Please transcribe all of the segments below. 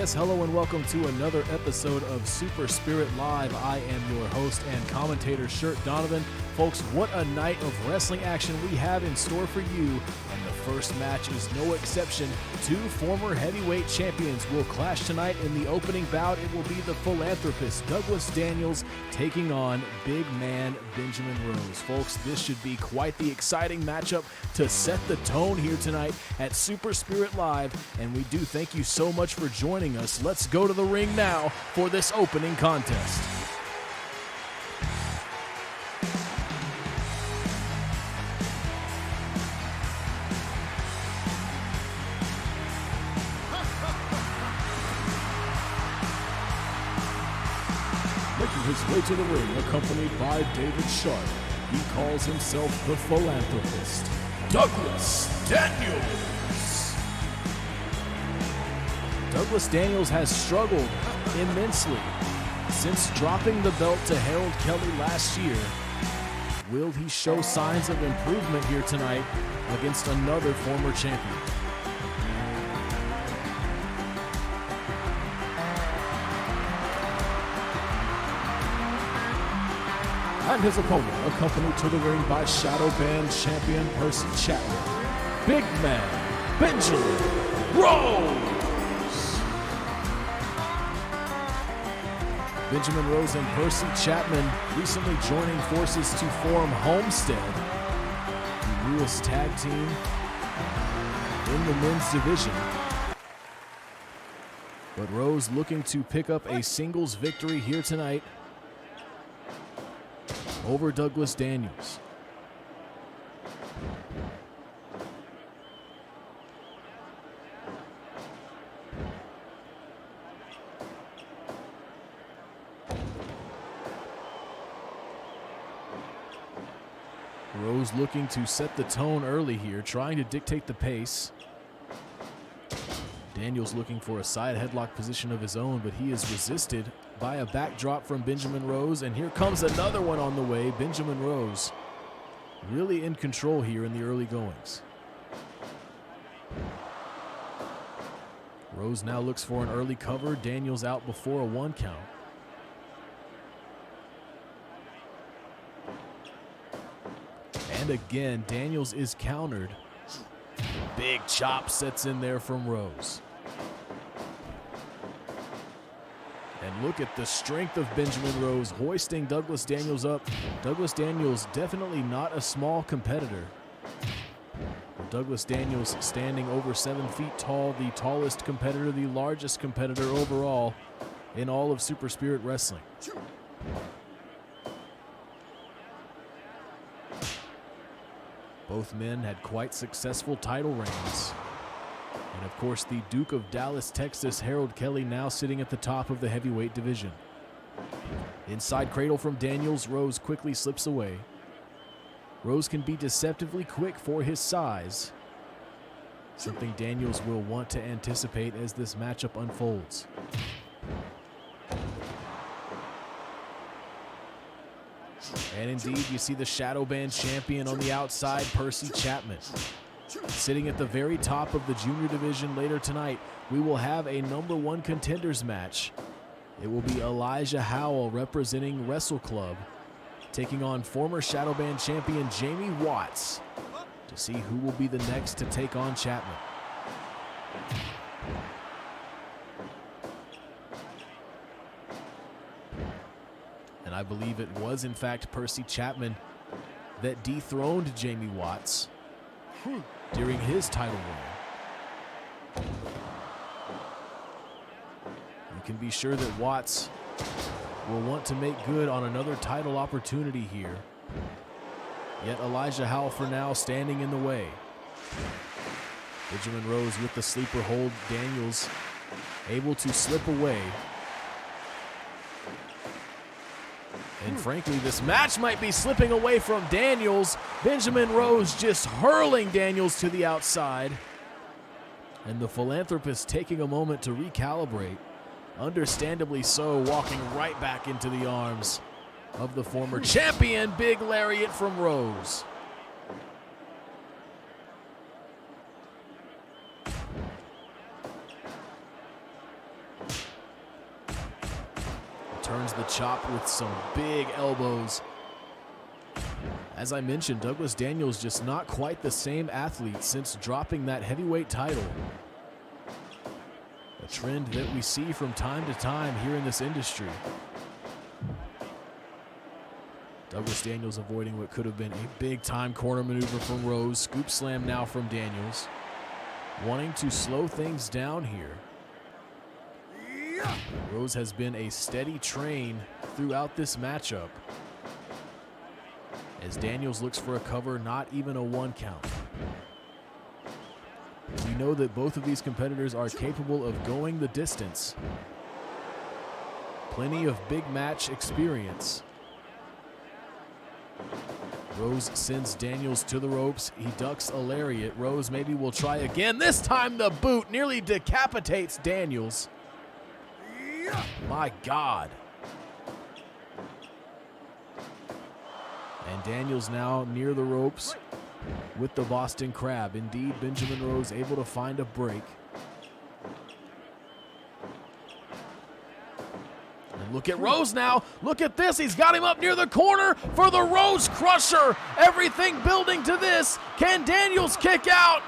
Yes, hello and welcome to another episode of Super Spirit Live. I am your host and commentator, Shirt Donovan. Folks, what a night of wrestling action we have in store for you, and the first match is no exception. Two former heavyweight champions will clash tonight in the opening bout. It will be the philanthropist Douglas Daniels taking on big man Benjamin Rose. Folks, this should be quite the exciting matchup to set the tone here tonight at Super Spirit Live, and we do thank you so much for joining us. Let's go to the ring now for this opening contest. Making his way to the ring, accompanied by David Sharp, he calls himself the philanthropist, Douglas Daniels. Douglas Daniels has struggled immensely since dropping the belt to Harold Kelly last year. Will he show signs of improvement here tonight against another former champion? And his opponent, accompanied to the ring by Shadow Band champion Percy Chapman, big man Benjamin Rose. Benjamin Rose and Percy Chapman recently joining forces to form Homestead, the newest tag team in the men's division. But Rose looking to pick up a singles victory here tonight over Douglas Daniels. Rose looking to set the tone early here, trying to dictate the pace. Daniels looking for a side headlock position of his own, but he is resisted by a backdrop from Benjamin Rose, and here comes another one on the way. Benjamin Rose really in control here in the early goings. Rose now looks for an early cover. Daniels out before a 1 count. And again, Daniels is countered. Big chop sets in there from Rose. And look at the strength of Benjamin Rose hoisting Douglas Daniels up. Douglas Daniels definitely not a small competitor. Douglas Daniels standing over 7 feet tall, the tallest competitor, the largest competitor overall in all of Super Spirit Wrestling. Both men had quite successful title reigns. And of course, the Duke of Dallas, Texas, Harold Kelly, now sitting at the top of the heavyweight division. Inside cradle from Daniels, Rose quickly slips away. Rose can be deceptively quick for his size, something Daniels will want to anticipate as this matchup unfolds. And indeed, you see the Shadow Band champion on the outside, Percy Chapman. Sitting at the very top of the junior division later tonight, we will have a #1 contenders match. It will be Elijah Howell representing Wrestle Club, taking on former Shadow Band champion Jamie Watts to see who will be the next to take on Chapman. And I believe it was, in fact, Percy Chapman that dethroned Jamie Watts during his title reign. You can be sure that Watts will want to make good on another title opportunity here. Yet Elijah Howell for now standing in the way. Benjamin Rose with the sleeper hold. Daniels able to slip away. And frankly, this match might be slipping away from Daniels. Benjamin Rose just hurling Daniels to the outside. And the philanthropist taking a moment to recalibrate. Understandably so, walking right back into the arms of the former champion. Big lariat from Rose. returns the chop with some big elbows. As I mentioned, Douglas Daniels just not quite the same athlete since dropping that heavyweight title. A trend that we see from time to time here in this industry. Douglas Daniels avoiding what could have been a big-time corner maneuver from Rose. Scoop slam now from Daniels. Wanting to slow things down here. Rose has been a steady train throughout this matchup. As Daniels looks for a cover, not even a 1 count. We know that both of these competitors are capable of going the distance. Plenty of big match experience. Rose sends Daniels to the ropes. He ducks a lariat. Rose maybe will try again. This time the boot nearly decapitates Daniels. My God. And Daniels now near the ropes with the Boston Crab. Indeed, Benjamin Rose able to find a break. And look at Rose now. Look at this. He's got him up near the corner for the Rose Crusher. Everything building to this. Can Daniels kick out?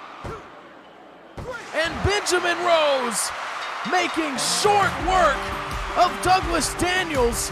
And Benjamin Rose making short work of Douglas Daniels.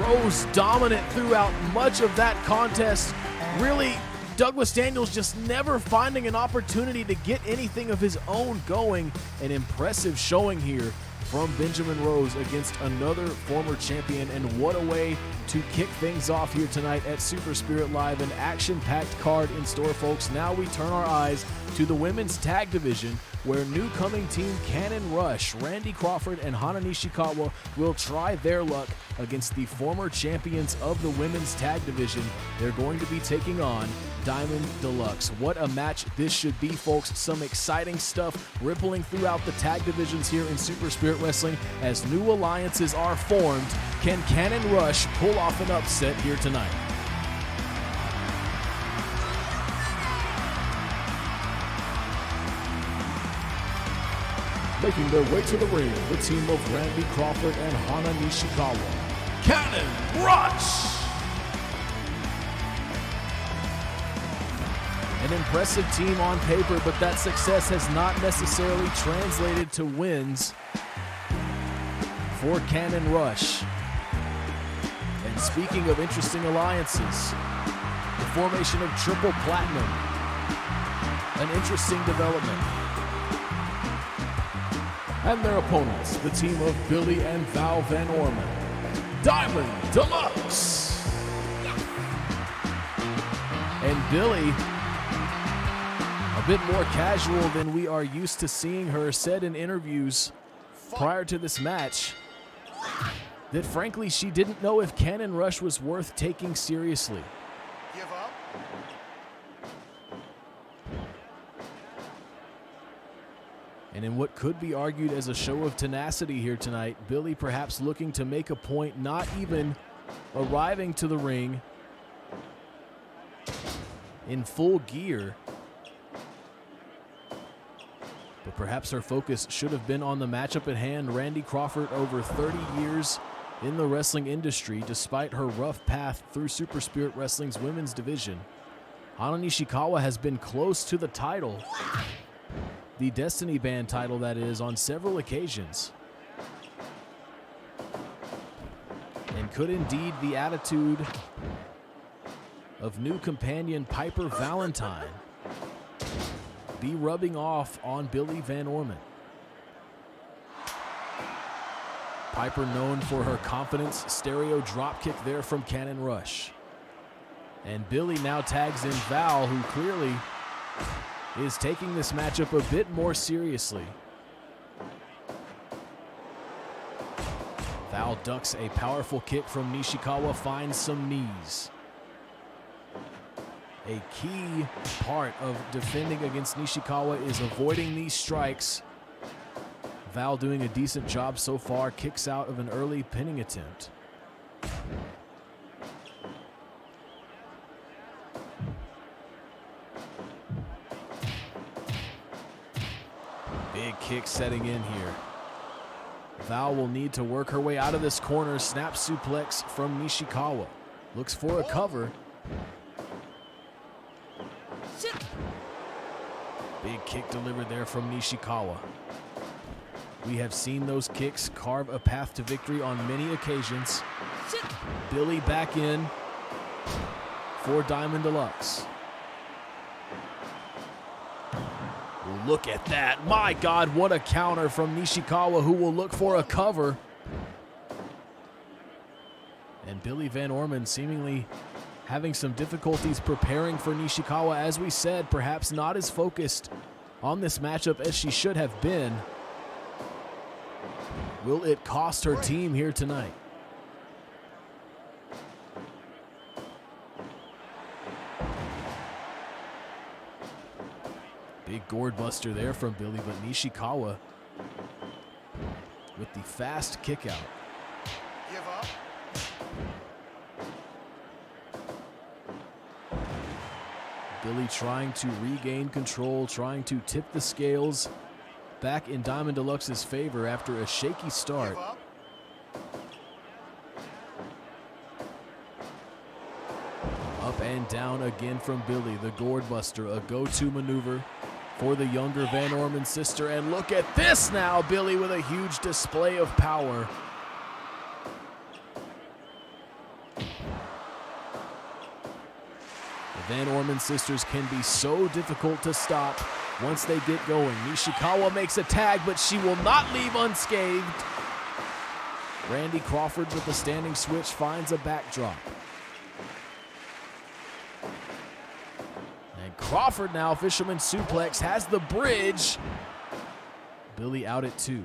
Rose dominant throughout much of that contest. Really, Douglas Daniels just never finding an opportunity to get anything of his own going. An impressive showing here from Benjamin Rose against another former champion, and what a way to kick things off here tonight at Super Spirit Live. An action-packed card in store, folks. Now we turn our eyes to the women's tag division, where new coming team Cannon Rush, Randy Crawford, and Hana Nishikawa will try their luck against the former champions of the women's tag division. They're going to be taking on Diamond Deluxe. What a match this should be, folks. Some exciting stuff rippling throughout the tag divisions here in Super Spirit Wrestling as new alliances are formed. Can Cannon Rush pull off an upset here tonight? Making their way to the ring, the team of Randy Crawford and Hana Nishikawa. Cannon Rush! An impressive team on paper, but that success has not necessarily translated to wins for Cannon Rush. And speaking of interesting alliances, the formation of Triple Platinum, an interesting development. And their opponents, the team of Billy and Val Van Orman, Diamond Deluxe. And Billy, a bit more casual than we are used to seeing her, said in interviews prior to this match that frankly she didn't know if Cannon Rush was worth taking seriously. Give up? And in what could be argued as a show of tenacity here tonight, Billy perhaps looking to make a point, not even arriving to the ring in full gear. But perhaps her focus should have been on the matchup at hand. Randy Crawford, over 30 years in the wrestling industry, despite her rough path through Super Spirit Wrestling's women's division. Hana Nishikawa has been close to the title, the Destiny Band title that is, on several occasions. And could indeed the attitude of new companion Piper Valentine be rubbing off on Billy Van Orman? Piper known for her confidence, stereo dropkick there from Cannon Rush. And Billy now tags in Val, who clearly is taking this matchup a bit more seriously. Val ducks a powerful kick from Nishikawa, finds some knees. A key part of defending against Nishikawa is avoiding these strikes. Val doing a decent job so far, kicks out of an early pinning attempt. Big kick setting in here. Val will need to work her way out of this corner. Snap suplex from Nishikawa. Looks for a cover. Big kick delivered there from Nishikawa. We have seen those kicks carve a path to victory on many occasions. Billy back in for Diamond Deluxe. Look at that. My God, what a counter from Nishikawa, who will look for a cover. And Billy Van Orman seemingly having some difficulties preparing for Nishikawa. As we said, perhaps not as focused on this matchup as she should have been. Will it cost her team here tonight? Big gourd buster there from Billy, but Nishikawa with the fast kick out. Give up. Billy trying to regain control, trying to tip the scales back in Diamond Deluxe's favor after a shaky start. Give up. Up and down again from Billy, the gourd buster, a go-to maneuver for the younger Van Orman sister. And look at this now, Billy with a huge display of power. The Van Orman sisters can be so difficult to stop once they get going. Nishikawa makes a tag, but she will not leave unscathed. Randy Crawford with the standing switch finds a backdrop. And Crawford now, fisherman suplex, has the bridge. Billy out at 2.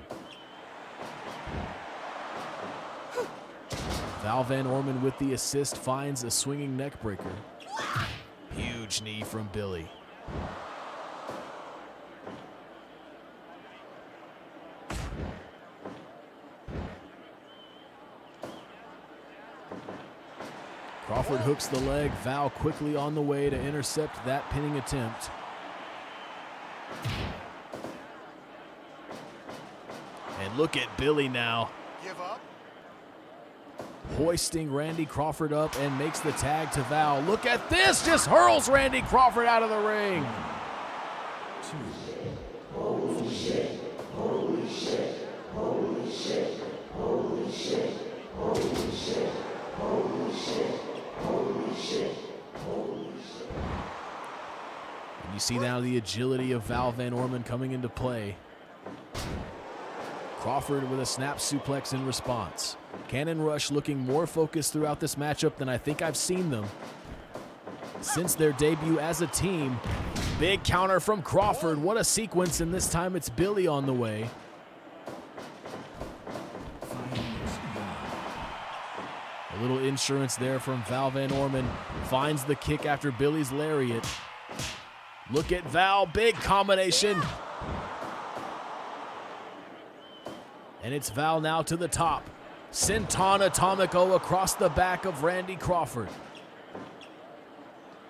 Val Van Orman with the assist finds a swinging neck breaker. Huge knee from Billy. Crawford hooks the leg. Val quickly on the way to intercept that pinning attempt. And look at Billy now. Give up. Hoisting Randy Crawford up and makes the tag to Val. Look at this, just hurls Randy Crawford out of the ring. Holy shit, holy shit, holy shit, holy shit, holy shit, holy shit, holy shit, holy shit. And you see now the agility of Val Van Orman coming into play. Crawford with a snap suplex in response. Cannon Rush looking more focused throughout this matchup than I think I've seen them since their debut as a team. Big counter from Crawford. What a sequence, and this time it's Billy on the way. A little insurance there from Val Van Orman. Finds the kick after Billy's lariat. Look at Val, big combination. And it's Val now to the top. Senton Atomico across the back of Randy Crawford.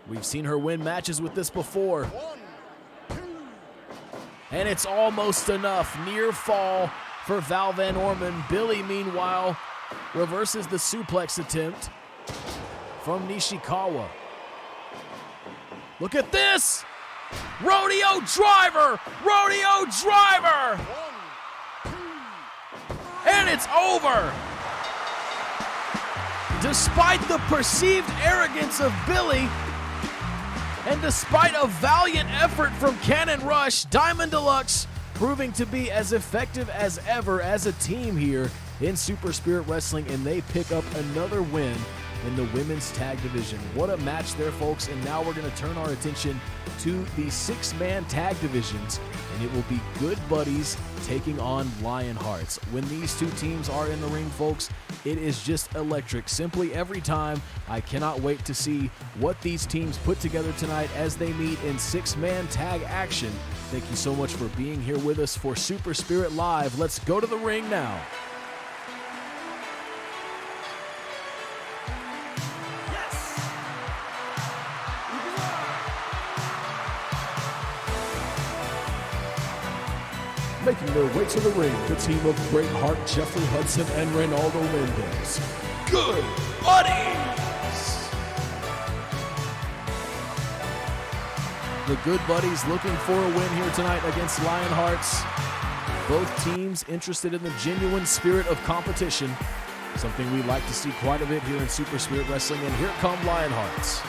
We've seen her win matches with this before. 1, 2. And it's almost enough. Near fall for Val Van Orman. Billy, meanwhile, reverses the suplex attempt from Nishikawa. Look at this! Rodeo driver! Rodeo driver! 1, 2. And it's over! Despite the perceived arrogance of Billy, and despite a valiant effort from Cannon Rush, Diamond Deluxe proving to be as effective as ever as a team here in Super Spirit Wrestling, and they pick up another win in the women's tag division. What a match there, folks, and now we're going to turn our attention to the 6-man tag divisions, and it will be Good Buddies taking on Lionhearts. When these two teams are in the ring, folks, it is just electric. Simply every time. I cannot wait to see what these teams put together tonight as they meet in 6-man tag action. Thank you so much for being here with us for Super Spirit Live. Let's go to the ring now. Making their way to the ring, the team of Great Heart, Jeffrey Hudson, and Reynaldo Mendez. Good Buddies! The Good Buddies looking for a win here tonight against Lionhearts. Both teams interested in the genuine spirit of competition, something we like to see quite a bit here in Super Spirit Wrestling, and here come Lionhearts.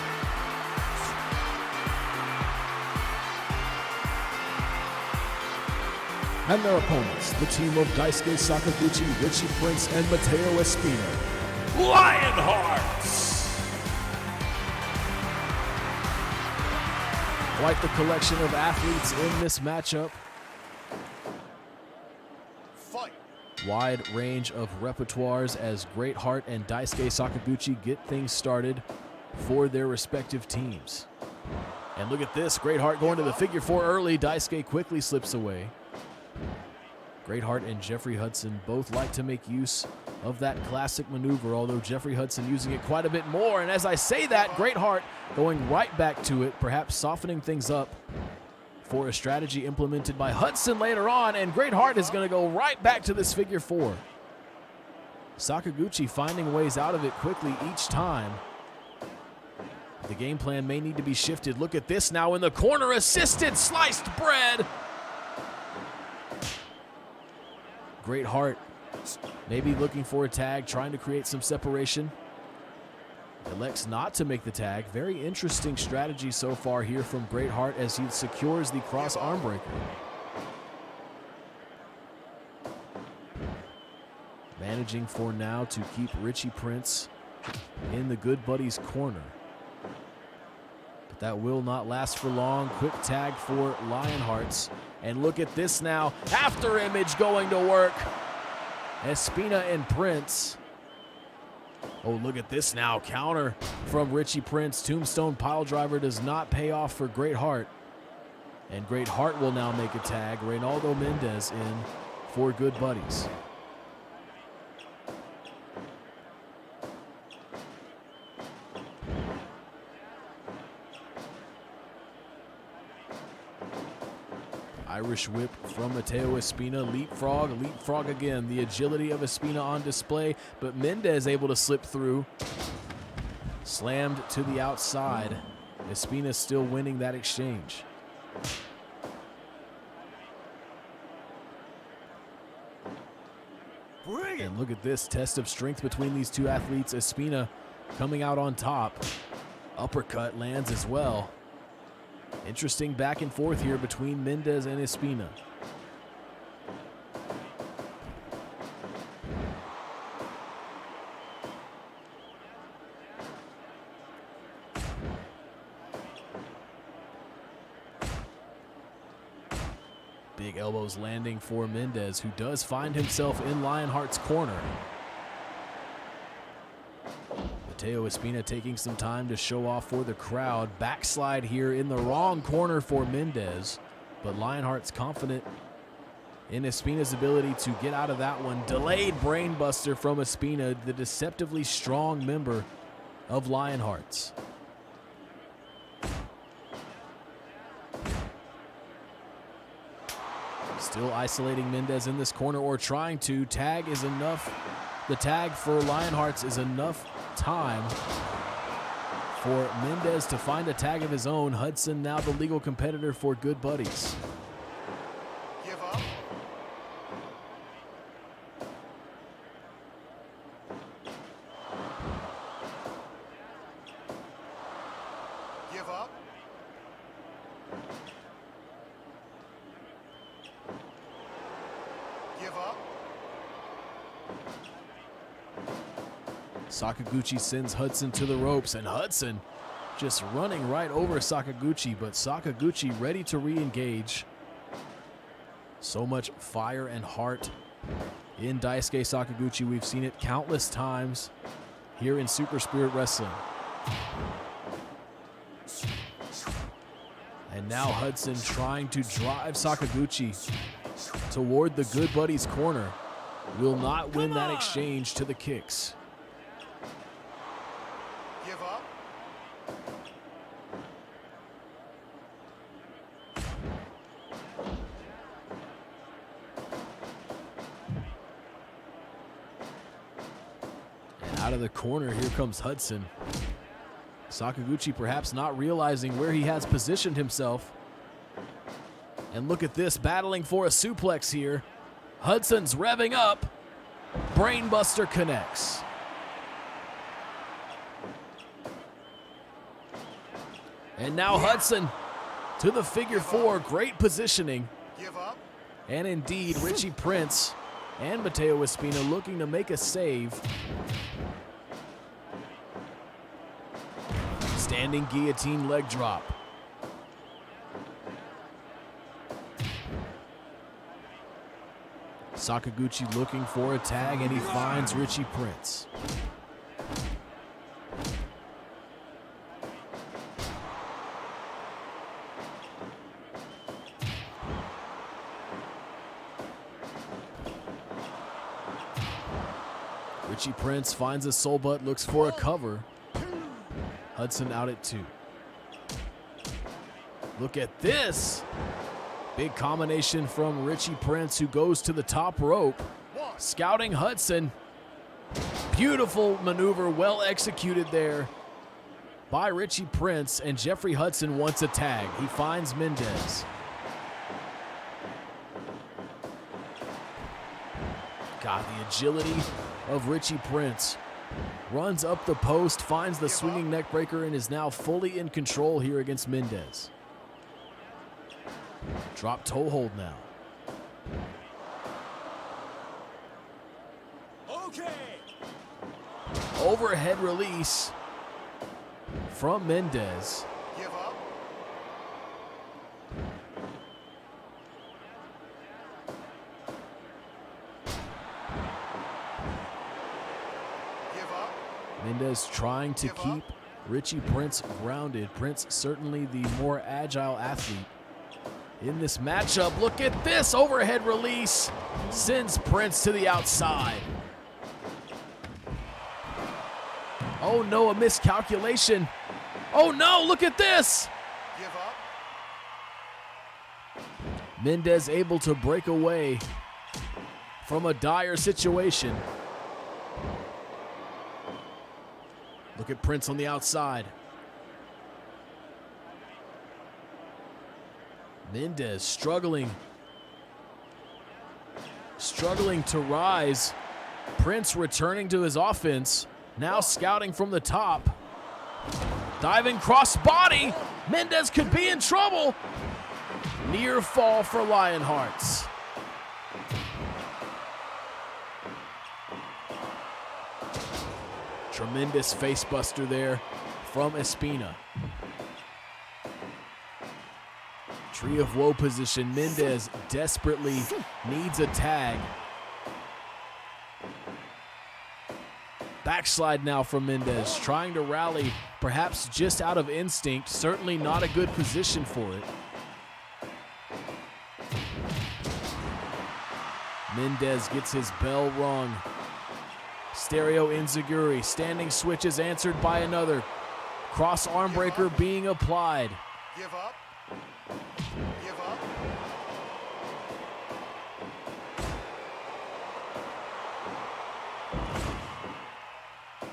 And their opponents, the team of Daisuke Sakaguchi, Richie Prince, and Mateo Espino. Lionhearts! Quite the collection of athletes in this matchup. Fight. Wide range of repertoires as Great Heart and Daisuke Sakaguchi get things started for their respective teams. And look at this, Great Heart going to the figure four early. Daisuke quickly slips away. Great Heart and Jeffrey Hudson both like to make use of that classic maneuver, although Jeffrey Hudson using it quite a bit more. And as I say that, Great Heart going right back to it, perhaps softening things up for a strategy implemented by Hudson later on, and Great Heart is going to go right back to this figure four. Sakaguchi finding ways out of it quickly each time. The game plan may need to be shifted. Look at this now in the corner, assisted sliced bread. Great Heart maybe looking for a tag, trying to create some separation. Elects not to make the tag. Very interesting strategy so far here from Great Heart as he secures the cross arm breaker. Managing for now to keep Richie Prince in the Good Buddies corner. But that will not last for long. Quick tag for Lionhearts. And look at this now. After image going to work. Espina and Prince. Oh, look at this now. Counter from Richie Prince. Tombstone pile driver does not pay off for Great Heart. And Great Heart will now make a tag. Reynaldo Mendez in for Good Buddies. Irish whip from Mateo Espina. Leapfrog again. The agility of Espina on display, but Mendez able to slip through. Slammed to the outside. Espina still winning that exchange. And look at this test of strength between these two athletes. Espina coming out on top. Uppercut lands as well. Interesting back and forth here between Mendez and Espina. Big elbows landing for Mendez, who does find himself in Lionheart's corner. Mateo Espina taking some time to show off for the crowd. Backslide here in the wrong corner for Mendez, but Lionheart's confident in Espina's ability to get out of that one. Delayed brainbuster from Espina, the deceptively strong member of Lionhearts. Still isolating Mendez in this corner, or trying to. Tag is enough. The tag for Lionhearts is enough time for Mendez to find a tag of his own. Hudson now the legal competitor for Good Buddies. Give up. Give up. Give up. Sakaguchi sends Hudson to the ropes, and Hudson just running right over Sakaguchi, but Sakaguchi ready to re-engage. So much fire and heart in Daisuke Sakaguchi. We've seen it countless times here in Super Spirit Wrestling. And now Hudson trying to drive Sakaguchi toward the Good Buddies corner. Will not win that exchange to the kicks. Give up. out of the corner, here comes Hudson. Sakaguchi perhaps not realizing where he has positioned himself. And look at this, battling for a suplex here. Hudson's revving up. Brainbuster connects. And now Hudson to the figure four. Great positioning. Give up. And indeed, Richie Prince and Mateo Espina looking to make a save. Standing guillotine leg drop. Sakaguchi looking for a tag, and he finds Richie Prince. Richie Prince finds a soul butt, looks for a cover. Hudson out at 2. Look at this. Big combination from Richie Prince, who goes to the top rope. Scouting Hudson. Beautiful maneuver, well executed there by Richie Prince, and Jeffrey Hudson wants a tag. He finds Mendez. God, the agility of Richie Prince. Runs up the post, finds the swinging neck breaker, and is now fully in control here against Mendez. Drop toe hold now. Okay. Overhead release from Mendez. Give up. Give up. Mendez trying to keep Richie Prince grounded. Prince certainly the more agile athlete in this matchup. Look at this overhead release. Sends Prince to the outside. Oh no, a miscalculation. Oh no, look at this. Give up. Mendez able to break away from a dire situation. Look at Prince on the outside. Mendez struggling to rise. Prince returning to his offense. Now scouting from the top. Diving cross body. Mendez could be in trouble. Near fall for Lionhearts. Tremendous face buster there from Espina. Tree of Woe position. Mendez desperately needs a tag. Backslide now from Mendez, trying to rally, perhaps just out of instinct. Certainly not a good position for it. Mendez gets his bell rung. Stereo Enziguri, standing switch is answered by another. Cross arm breaker being applied. Give up. Give up.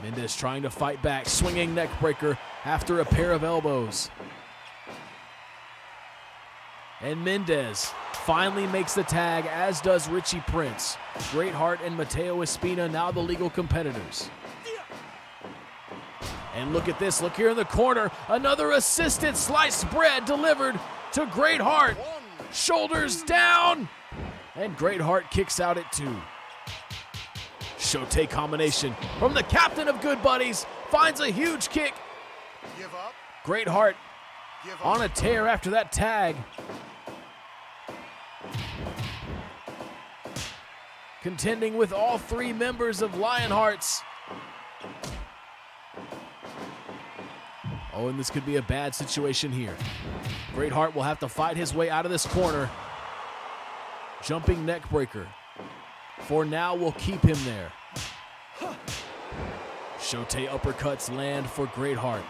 Mendez trying to fight back, swinging neck breaker after a pair of elbows. And Mendez finally makes the tag, as does Richie Prince. Greatheart and Mateo Espina now the legal competitors. And look at this, look here in the corner. Another assisted sliced bread delivered to Greatheart. Shoulders down. And Greatheart kicks out at 2. Shote combination from the captain of Good Buddies. Finds a huge kick. Give up. Greatheart Give up. on a tear after that tag. Contending with all 3 members of Lionhearts. Oh, and this could be a bad situation here. Greatheart will have to fight his way out of this corner. Jumping neck breaker. For now, we'll keep him there. Shote uppercuts land for Greatheart.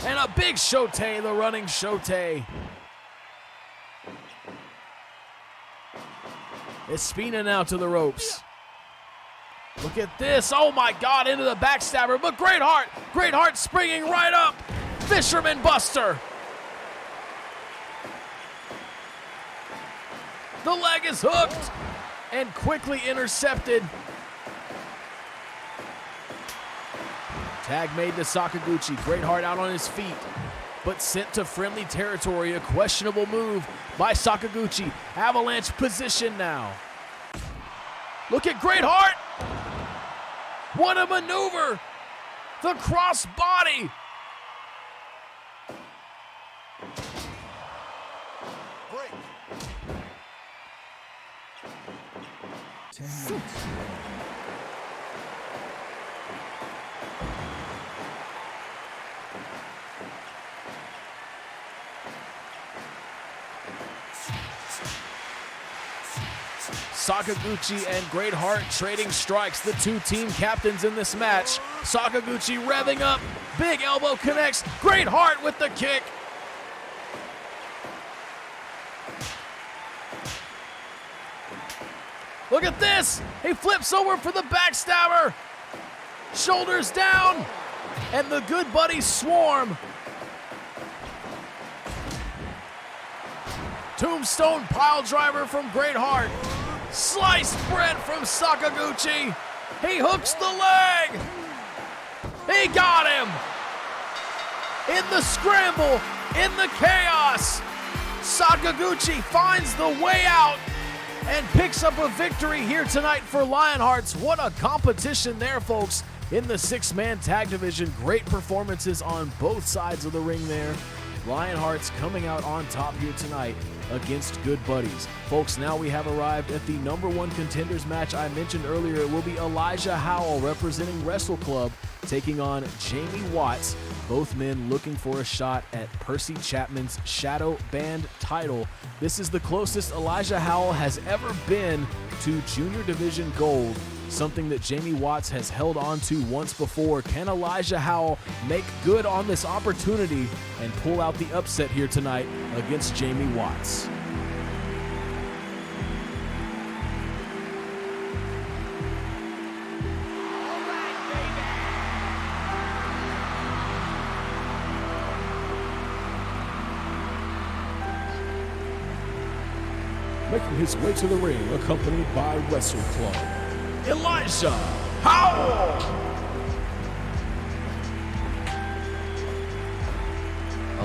And a big Shote, the running Shote. Espina now to the ropes. Look at this. Oh my God, into the backstabber. But Great Heart springing right up. Fisherman Buster. The leg is hooked and quickly intercepted. Tag made to Sakaguchi. Great Heart out on his feet, but sent to friendly territory. A questionable move by Sakaguchi. Avalanche position now. Look at Great Heart. What a maneuver. The cross body. Break. 10 minutes. Sakaguchi and Great Heart trading strikes, the two team captains in this match. Sakaguchi revving up, big elbow connects, Great Heart with the kick. Look at this, he flips over for the backstabber. Shoulders down, and the Good Buddies swarm. Tombstone pile driver from Great Heart. Sliced bread from Sakaguchi. He hooks the leg. He got him. In the scramble, in the chaos, Sakaguchi finds the way out and picks up a victory here tonight for Lionhearts. What a competition there, folks, in the six-man tag division. Great performances on both sides of the ring there. Lionhearts coming out on top here tonight against Good Buddies. Folks, now we have arrived at the #1 contenders match I mentioned earlier. It will be Elijah Howell representing Wrestle Club taking on Jamie Watts. Both men looking for a shot at Percy Chapman's Shadow Band title. This is the closest Elijah Howell has ever been to Junior Division Gold, something that Jamie Watts has held on to once before. Can Elijah Howell make good on this opportunity and pull out the upset here tonight against Jamie Watts? Making his way to the ring, accompanied by Wrestle Club, Elijah Howell!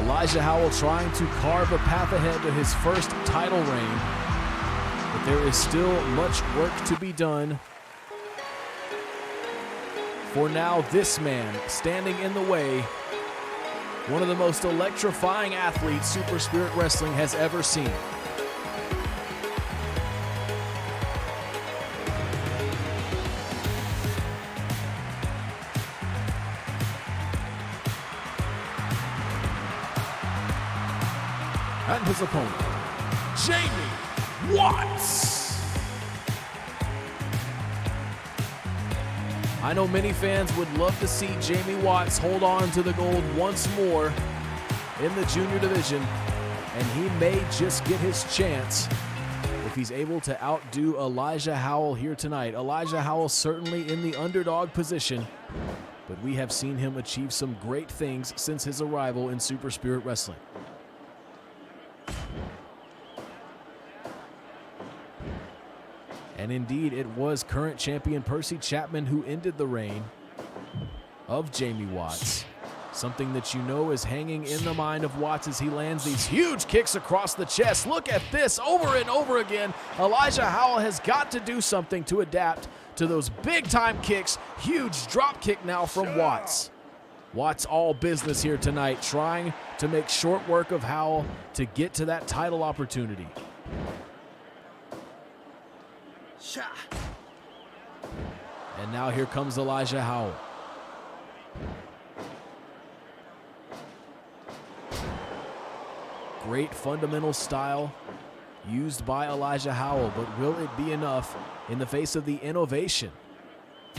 Elijah Howell trying to carve a path ahead to his first title reign, but there is still much work to be done. For now, this man standing in the way, one of the most electrifying athletes Super Spirit Wrestling has ever seen. and his opponent, Jamie Watts. I know many fans would love to see Jamie Watts hold on to the gold once more in the junior division, and he may just get his chance if he's able to outdo Elijah Howell here tonight. Elijah Howell certainly in the underdog position, but we have seen him achieve some great things since his arrival in Super Spirit Wrestling. And indeed, it was current champion Percy Chapman who ended the reign of Jamie Watts. Something that you know is hanging in the mind of Watts as he lands these huge kicks across the chest. Look at this over and over again. Elijah Howell has got to do something to adapt to those big-time kicks. Huge drop kick now from Watts. Watts all business here tonight, trying to make short work of Howell to get to that title opportunity. And now here comes Elijah Howell. Great fundamental style used by Elijah Howell, but will it be enough in the face of the innovation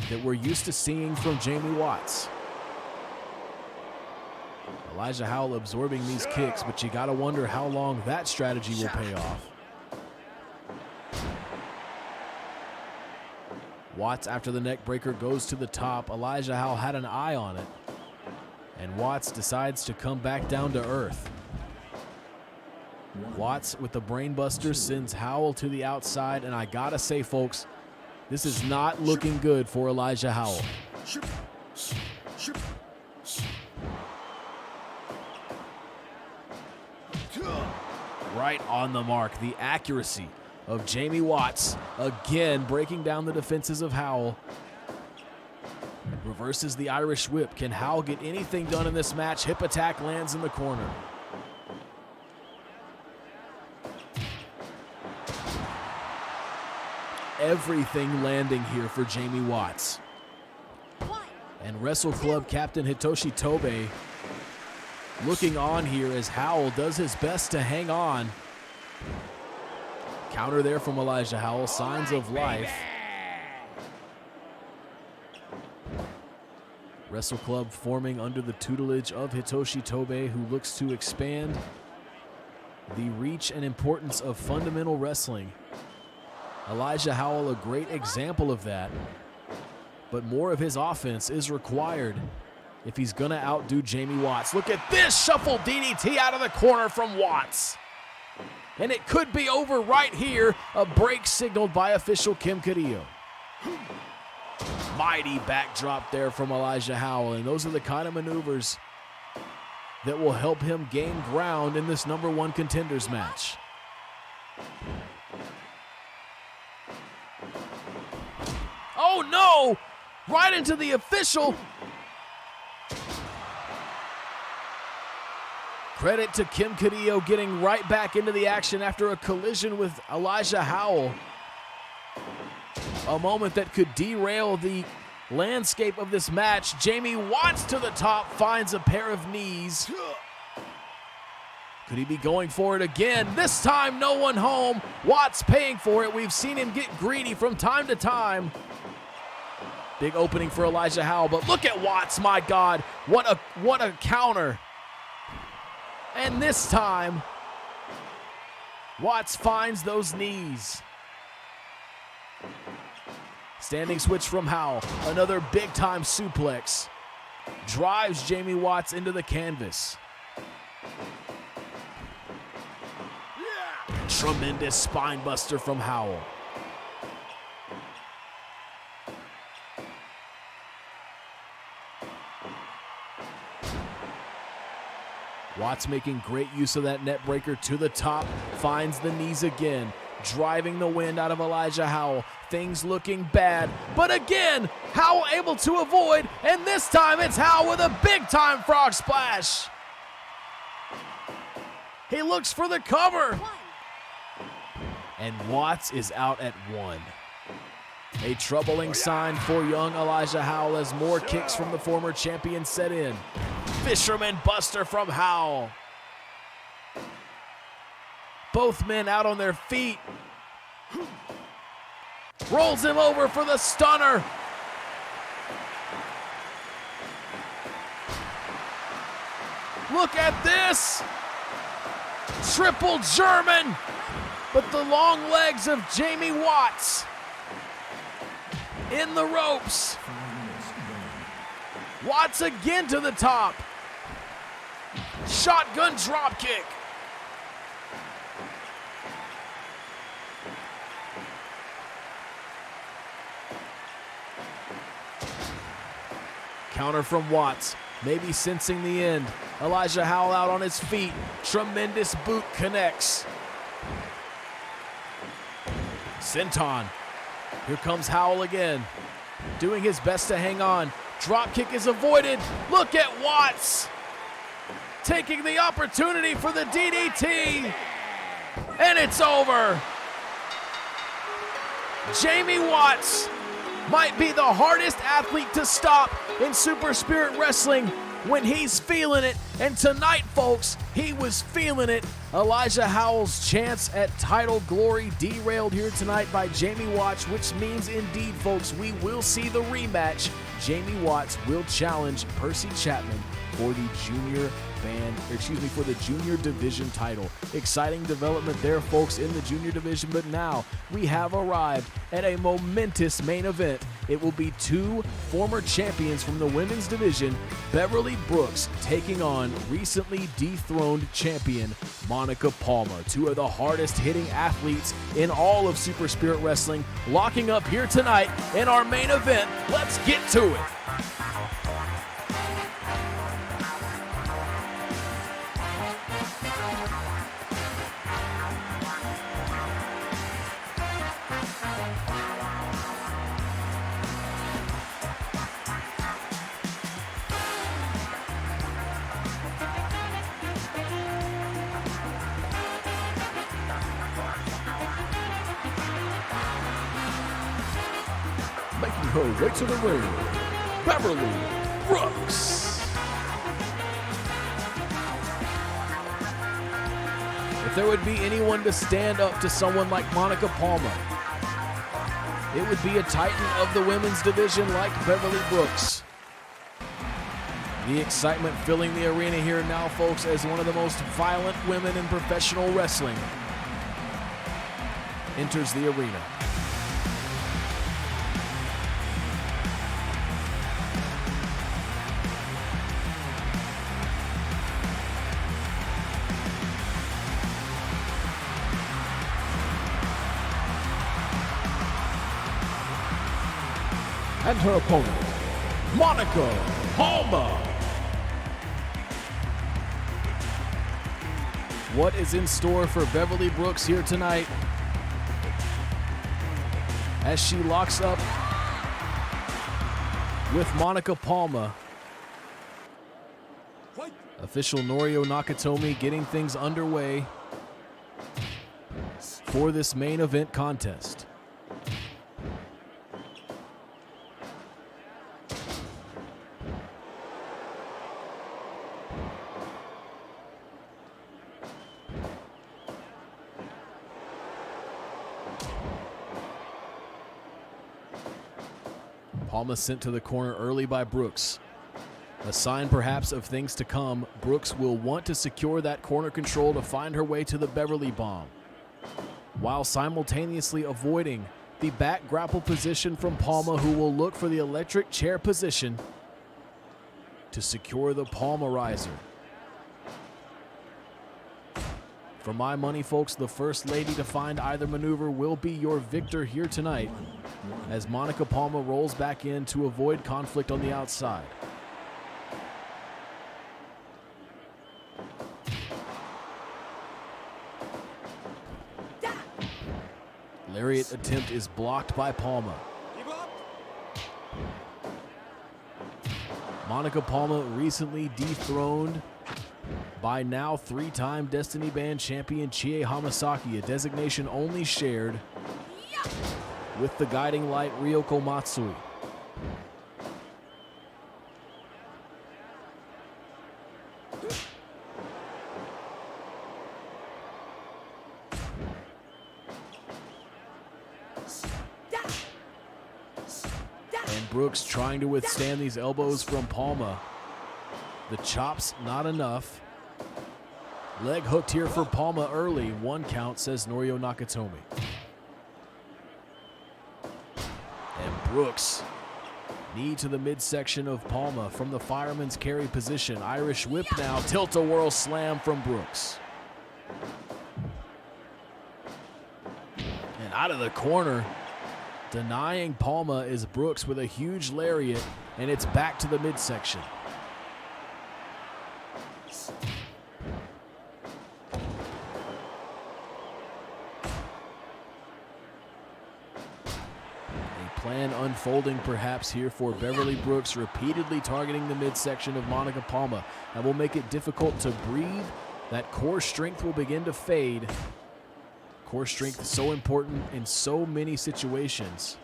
that we're used to seeing from Jamie Watts? Elijah Howell absorbing these kicks, but you gotta wonder how long that strategy will pay off. Watts, after the neck breaker, goes to the top. Elijah Howell had an eye on it, and Watts decides to come back down to earth. Watts with the brainbuster sends Howell to the outside, and I gotta say, folks, this is not looking good for Elijah Howell. Right on the mark. The accuracy of Jamie Watts, again breaking down the defenses of Howell. Reverses the Irish whip. Can Howell get anything done in this match? Hip attack lands in the corner. Everything landing here for Jamie Watts. And Wrestle Club captain Hitoshi Tobe looking on here as Howell does his best to hang on. Counter there from Elijah Howell, signs of life. Wrestle Club forming under the tutelage of Hitoshi Tobe, who looks to expand the reach and importance of fundamental wrestling. Elijah Howell, a great example of that, but more of his offense is required if he's gonna outdo Jamie Watts. Look at this shuffle DDT out of the corner from Watts. And it could be over right here. A break signaled by official Kim Carrillo. Mighty backdrop there from Elijah Howell, and those are the kind of maneuvers that will help him gain ground in this #1 contenders match. Oh no! Right into the official. Credit to Kim Carrillo getting right back into the action after a collision with Elijah Howell. A moment that could derail the landscape of this match. Jamie Watts to the top, finds a pair of knees. Could he be going for it again? This time, no one home. Watts paying for it. We've seen him get greedy from time to time. Big opening for Elijah Howell, but look at Watts, my God. What a counter. And this time, Watts finds those knees. Standing switch from Howell. Another big-time suplex. Drives Jamie Watts into the canvas. Tremendous spine buster from Howell. Watts making great use of that net breaker to the top, finds the knees again, driving the wind out of Elijah Howell. Things looking bad, but again, Howell able to avoid, and this time it's Howell with a big-time frog splash. He looks for the cover. And Watts is out at 1. A troubling sign for young Elijah Howell as more kicks from the former champion set in. Fisherman buster from Howell. Both men out on their feet. Rolls him over for the stunner. Look at this. Triple German. But the long legs of Jamie Watts in the ropes. Watts again to the top. Shotgun drop kick. Counter from Watts, maybe sensing the end. Elijah Howell out on his feet. Tremendous boot connects. Senton. Here comes Howell again, doing his best to hang on. Drop kick is avoided. Look at Watts taking the opportunity for the DDT, and it's over. Jamie Watts might be the hardest athlete to stop in Super Spirit Wrestling when he's feeling it, and tonight, folks, he was feeling it. Elijah Howell's chance at title glory derailed here tonight by Jamie Watts, which means indeed, folks, we will see the rematch. Jamie Watts will challenge Percy Chapman for the for the junior division title. Exciting development there, folks, in the junior division, but now we have arrived at a momentous main event. It will be two former champions from the women's division, Beverly Brooks taking on recently dethroned champion Monica Palma. Two of the hardest hitting athletes in all of Super Spirit Wrestling locking up here tonight in our main event. Let's get to it. Making her way to the ring, Beverly Brooks. If there would be anyone to stand up to someone like Monica Palma, it would be a titan of the women's division like Beverly Brooks. The excitement filling the arena here now, folks, as one of the most violent women in professional wrestling enters the arena. And her opponent, Monica Palma. What is in store for Beverly Brooks here tonight as she locks up with Monica Palma? Official Norio Nakatomi getting things underway for this main event contest. Palma sent to the corner early by Brooks. A sign perhaps of things to come. Brooks will want to secure that corner control to find her way to the Beverly Bomb, while simultaneously avoiding the back grapple position from Palma, who will look for the electric chair position to secure the Palmarizer. For my money, folks, the first lady to find either maneuver will be your victor here tonight, as Monica Palma rolls back in to avoid conflict on the outside. Lariat attempt is blocked by Palma. Monica Palma recently dethroned by now three-time Destiny Band champion Chie Hamasaki, a designation only shared with the guiding light Ryoko Matsui. And Brooks trying to withstand these elbows from Palma. The chops not enough. Leg hooked here for Palma early. One count, says Norio Nakatomi. And Brooks, knee to the midsection of Palma from the fireman's carry position. Irish whip now, tilt-a-whirl slam from Brooks. And out of the corner, denying Palma is Brooks with a huge lariat, and it's back to the midsection. Plan unfolding perhaps here for Beverly Brooks, repeatedly targeting the midsection of Monica Palma. That will make it difficult to breathe. That core strength will begin to fade. Core strength is so important in so many situations.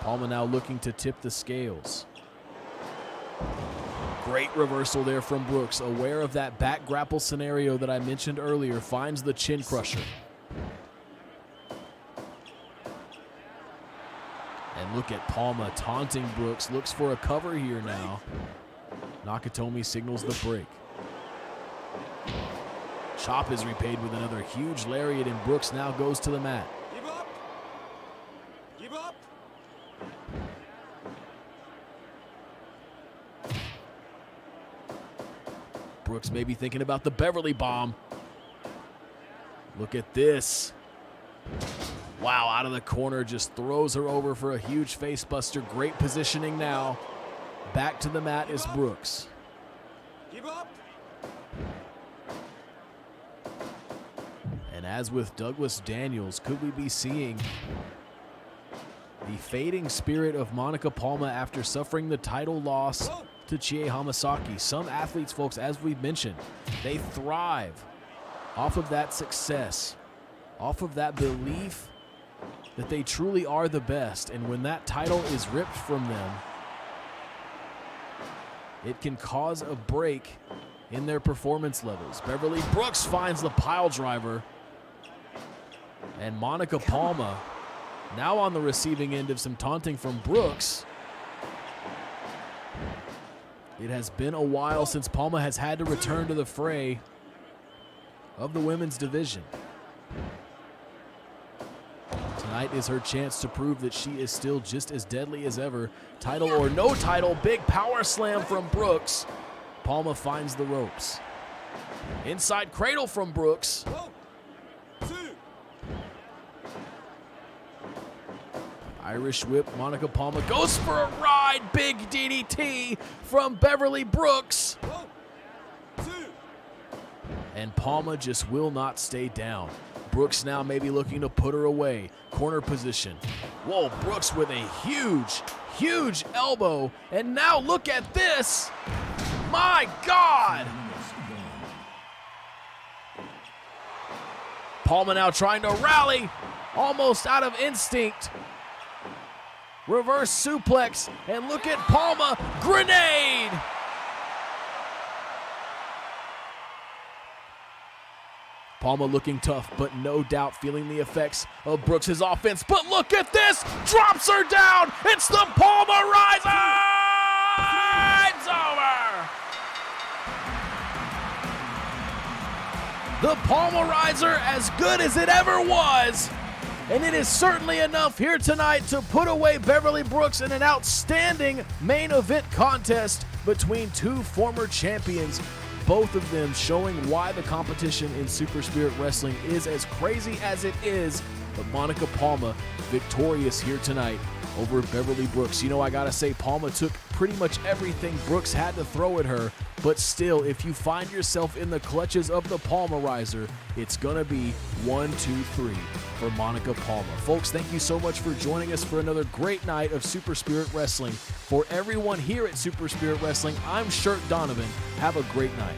Palma now looking to tip the scales. Great reversal there from Brooks. Aware of that back grapple scenario that I mentioned earlier, finds the chin crusher. And look at Palma taunting Brooks. Looks for a cover here now. Nakatomi signals the break. Chop is repaid with another huge lariat, and Brooks now goes to the mat. Give up! Give up! Brooks may be thinking about the Beverly bomb. Look at this. Wow, out of the corner, just throws her over for a huge face buster. Great positioning now. Back to the mat is Brooks. Give up! And as with Douglas Daniels, could we be seeing the fading spirit of Monica Palma after suffering the title loss to Chie Hamasaki? Some athletes, folks, as we've mentioned, they thrive off of that success, off of that belief that they truly are the best. And when that title is ripped from them, it can cause a break in their performance levels. Beverly Brooks finds the pile driver. And Monica Palma now on the receiving end of some taunting from Brooks. It has been a while since Palma has had to return to the fray of the women's division. Tonight is her chance to prove that she is still just as deadly as ever. Title or no title, big power slam from Brooks. Palma finds the ropes. Inside cradle from Brooks. Irish whip, Monica Palma goes for a ride. Big DDT from Beverly Brooks. And Palma just will not stay down. Brooks now maybe looking to put her away. Corner position. Whoa, Brooks with a huge, huge elbow. And now look at this. My God. Palma now trying to rally. Almost out of instinct. Reverse suplex, and look at Palma, grenade! Palma looking tough, but no doubt feeling the effects of Brooks' offense. But look at this, drops her down, it's the Palma Riser! It's over! The Palma Riser, as good as it ever was. And it is certainly enough here tonight to put away Beverly Brooks in an outstanding main event contest between two former champions, both of them showing why the competition in Super Spirit Wrestling is as crazy as it is. But Monica Palma victorious here tonight over Beverly Brooks. You know, I gotta say, Palma took pretty much everything Brooks had to throw at her, but still, if you find yourself in the clutches of the Palma Riser, it's gonna be 1, 2, 3 for Monica Palma. Folks, thank you so much for joining us for another great night of Super Spirit Wrestling. For everyone here at Super Spirit Wrestling, I'm Shirt Donovan. Have a great night.